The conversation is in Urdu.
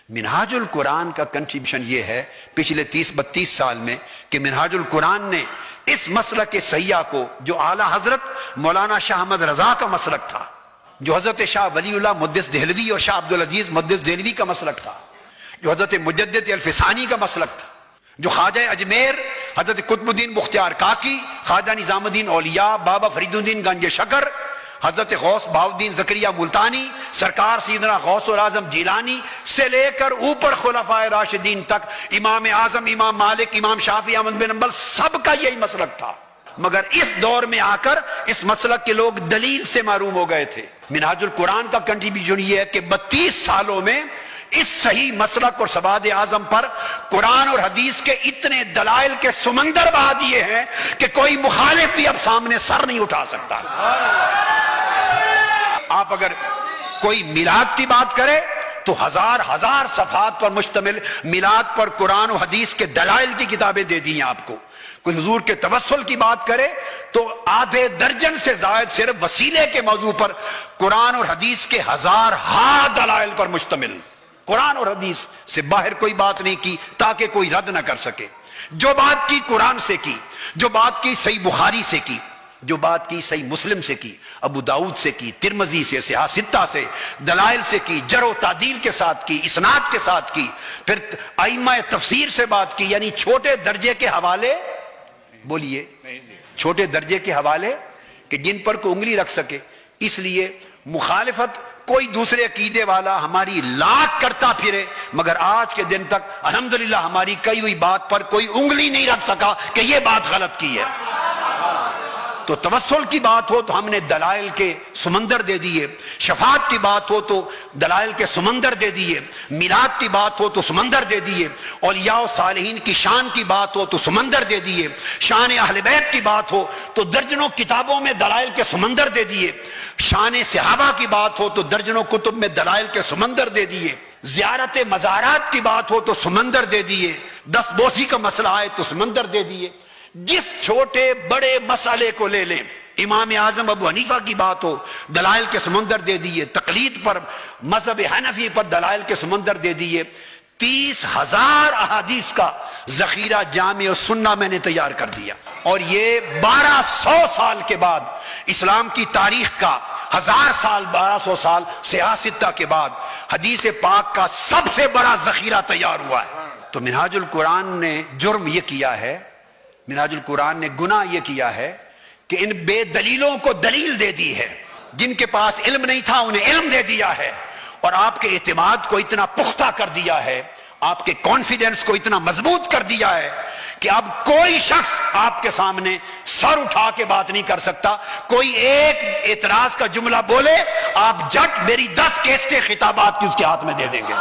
منہاج القرآن کا کنٹریبیوشن یہ ہے پچھلے 30-32 سال میں کہ منہاج القرآن نے اس مسلک سیاح کو، جو اعلیٰ حضرت مولانا شاہ احمد رضا کا مسلک تھا، جو حضرت شاہ ولی اللہ محدث دہلوی اور شاہ عبدالعزیز محدث دہلوی کا مسلک تھا، جو حضرت مجدد الفسانی کا مسلک تھا، جو خواجہ اجمیر حضرت قطب الدین بختیار کاکی، خواجہ نظام الدین اولیاء، بابا فرید الدین گنج شکر، حضرت غوث بہاؤالدین زکریا ملتانی، سرکار سیدنا غوث الاعظم جیلانی سے لے کر اوپر خلفائے راشدین تک، امام اعظم، امام مالک، امام شافعی، احمد بن حنبل، سب کا یہی مسلک تھا۔ مگر اس دور میں آ کر اس مسلک کے لوگ دلیل سے معروم ہو گئے تھے۔ منہاج القرآن کا کنٹریبیوشن یہ ہے کہ 32 سالوں میں اس صحیح مسلک اور سواد اعظم پر قرآن اور حدیث کے اتنے دلائل کے سمندر بہا دیے ہیں کہ کوئی مخالف بھی اب سامنے سر نہیں اٹھا سکتا۔ آپ اگر کوئی میلاد کی بات کرے تو ہزار صفحات پر مشتمل میلاد پر قرآن و حدیث کے دلائل کی کتابیں دے دی ہیں آپ کو۔ کوئی حضور کے توسل کی بات کرے تو آدھے درجن سے زائد صرف وسیلے کے موضوع پر قرآن اور حدیث کے ہزارہا دلائل پر مشتمل۔ قرآن اور حدیث سے باہر کوئی بات نہیں کی تاکہ کوئی رد نہ کر سکے۔ جو بات کی قرآن سے کی، جو بات کی صحیح بخاری سے کی، جو بات کی صحیح مسلم سے کی، ابو داؤد سے کی، ترمذی سے، صحاح ستہ سے، دلائل سے کی، جرح و تعدیل کے ساتھ کی، اسناد کے ساتھ کی، پھر ائمہ تفسیر سے بات کی، یعنی چھوٹے درجے کے حوالے، بولیے چھوٹے درجے کے حوالے کہ جن پر کوئی انگلی رکھ سکے۔ اس لیے مخالفت کوئی دوسرے عقیدے والا ہماری لاکھ کرتا پھرے، مگر آج کے دن تک الحمدللہ ہماری کئی ہوئی بات پر کوئی انگلی نہیں رکھ سکا کہ یہ بات غلط کی ہے۔ تو توسل کی بات ہو تو ہم نے دلائل کے سمندر دے دیے، شفاعت کی بات ہو تو دلائل کے سمندر دے دیے، میلاد کی بات ہو تو سمندر دے دیے، اولیاء و صالحین کی شان کی بات ہو تو سمندر دے دیے، شان اہل بیت کی بات ہو تو درجنوں کتابوں میں دلائل کے سمندر دے دیے، شان صحابہ کی بات ہو تو درجنوں کتب میں دلائل کے سمندر دے دیے، زیارت مزارات کی بات ہو تو سمندر دے دیے، دست بوسی کا مسئلہ آئے تو سمندر دے دیے۔ جس چھوٹے بڑے مسئلے کو لے لیں، امام اعظم ابو حنیفہ کی بات ہو، دلائل کے سمندر دے دیے، تقلید پر، مذہب حنفی پر دلائل کے سمندر دے دیے۔ 30,000 احادیث کا ذخیرہ جامع السنہ میں نے تیار کر دیا، اور یہ 1200 سال کے بعد اسلام کی تاریخ کا 1000 سال 1200 سال صحاح ستہ کے بعد حدیث پاک کا سب سے بڑا ذخیرہ تیار ہوا ہے۔ تو منہاج القرآن نے جرم یہ کیا ہے، منہاج القرآن نے گناہ یہ کیا ہے کہ ان بے دلیلوں کو دلیل دے دی ہے، جن کے پاس علم نہیں تھا انہیں علم دے دیا ہے، اور آپ کے اعتماد کو اتنا پختہ کر دیا ہے، آپ کے کانفیڈنس کو اتنا مضبوط کر دیا ہے کہ اب کوئی شخص آپ کے سامنے سر اٹھا کے بات نہیں کر سکتا۔ کوئی ایک اعتراض کا جملہ بولے، آپ جٹ میری 10 کیسٹیں خطابات کی اس کے ہاتھ میں دے دیں گے۔